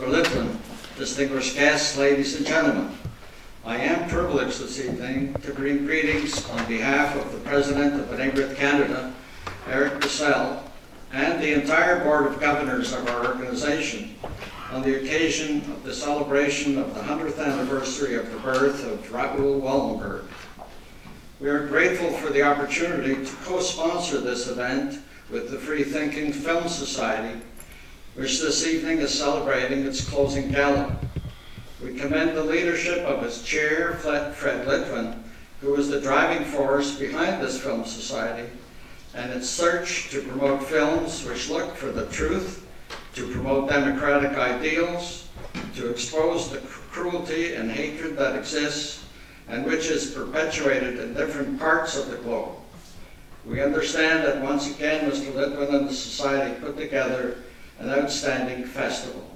Mr. Litwin, distinguished guests, ladies and gentlemen. I am privileged this evening to bring greetings on behalf of the President of Brith, Canada, Eric Counsel, and the entire Board of Governors of our organization on the occasion of the celebration of the 100th anniversary of the birth of Raoul Wallenberg. We are grateful for the opportunity to co-sponsor this event with the Free Thinking Film Society, which this evening is celebrating its closing gala. We commend the leadership of its chair, Fred Litwin, who was the driving force behind this film society and its search to promote films which look for the truth, to promote democratic ideals, to expose the cruelty and hatred that exists and which is perpetuated in different parts of the globe. We understand that once again Mr. Litwin and the Society put together an outstanding festival.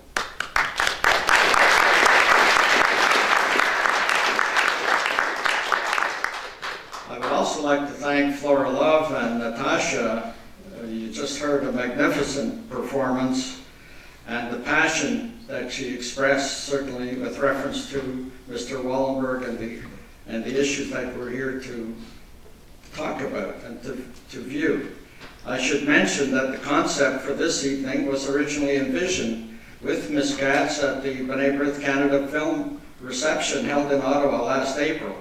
I would also like to thank Flora Love and Natasha. You just heard a magnificent performance and the passion that she expressed, certainly with reference to Mr. Wallenberg and the issues that we're here to talk about and to view. I should mention that the concept for this evening was originally envisioned with Ms. Katz at the Brith, Canada film reception held in Ottawa last April,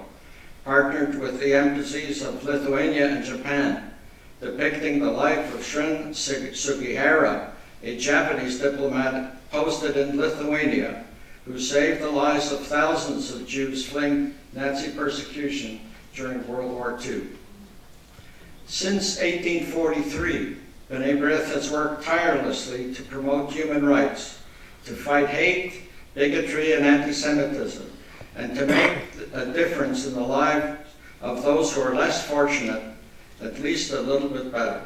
partnered with the embassies of Lithuania and Japan, depicting the life of Shrin Sugihara, a Japanese diplomat posted in Lithuania, who saved the lives of thousands of Jews fleeing Nazi persecution during World War II. Since 1843, Brith has worked tirelessly to promote human rights, to fight hate, bigotry, and anti-Semitism, and to make a difference in the lives of those who are less fortunate, at least a little bit better.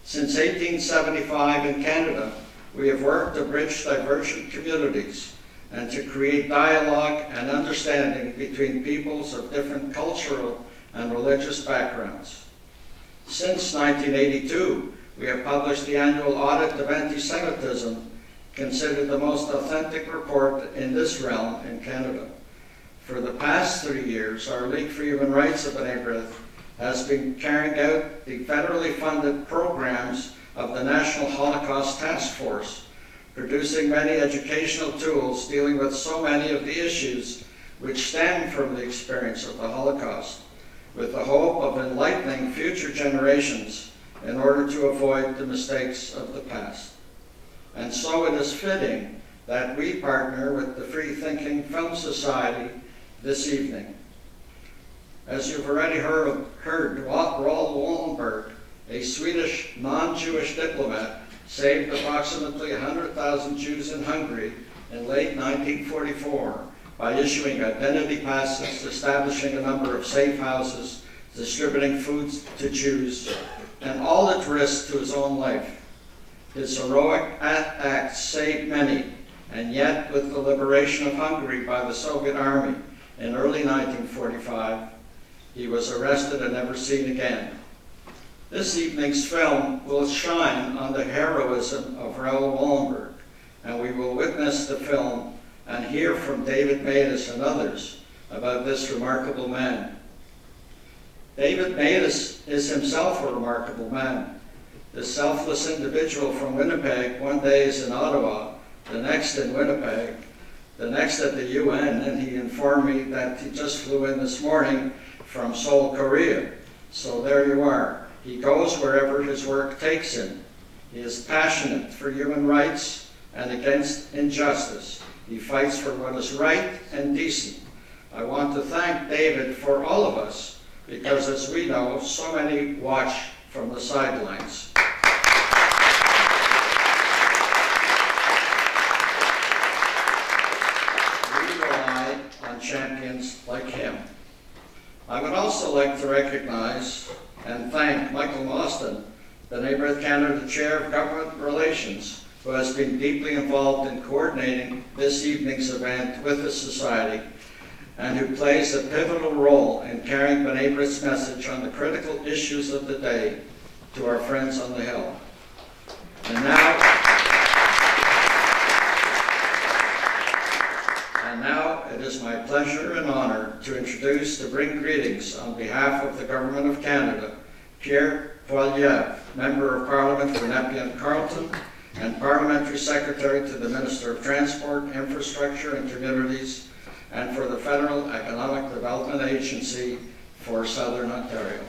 Since 1875 in Canada, we have worked to bridge divergent communities and to create dialogue and understanding between peoples of different cultural and religious backgrounds. Since 1982, we have published the annual Audit of Anti-Semitism, considered the most authentic report in this realm in Canada. For the past 3 years, our League for Human Rights of Brith has been carrying out the federally funded programs of the National Holocaust Task Force, producing many educational tools dealing with so many of the issues which stem from the experience of the Holocaust, with the hope of enlightening future generations in order to avoid the mistakes of the past. And so it is fitting that we partner with the Free Thinking Film Society this evening. As you've already heard, Raoul Wallenberg, a Swedish non-Jewish diplomat, saved approximately 100,000 Jews in Hungary in late 1944 by issuing identity passes, establishing a number of safe houses, distributing food to Jews, and all at risk to his own life. His heroic acts saved many, and yet with the liberation of Hungary by the Soviet Army in early 1945, he was arrested and never seen again. This evening's film will shine on the heroism of Raoul Wallenberg, and we will witness the film and hear from David Matus and others about this remarkable man. David Matus is himself a remarkable man. The selfless individual from Winnipeg one day is in Ottawa, the next in Winnipeg, the next at the UN, and he informed me that he just flew in this morning from Seoul, Korea. So there you are. He goes wherever his work takes him. He is passionate for human rights and against injustice. He fights for what is right and decent. I want to thank David for all of us, because as we know, so many watch from the sidelines. We rely on champions like him. I would also like to recognize and thank Michael Mostyn, the Brith, Canada Chair of Government Relations, who has been deeply involved in coordinating this evening's event with the Society, and who plays a pivotal role in carrying Brith's message on the critical issues of the day to our friends on the Hill. And now, pleasure and honor to introduce, to bring greetings on behalf of the Government of Canada, Pierre Poilievre, Member of Parliament for Nepean Carleton, and Parliamentary Secretary to the Minister of Transport, Infrastructure and Communities, and for the Federal Economic Development Agency for Southern Ontario.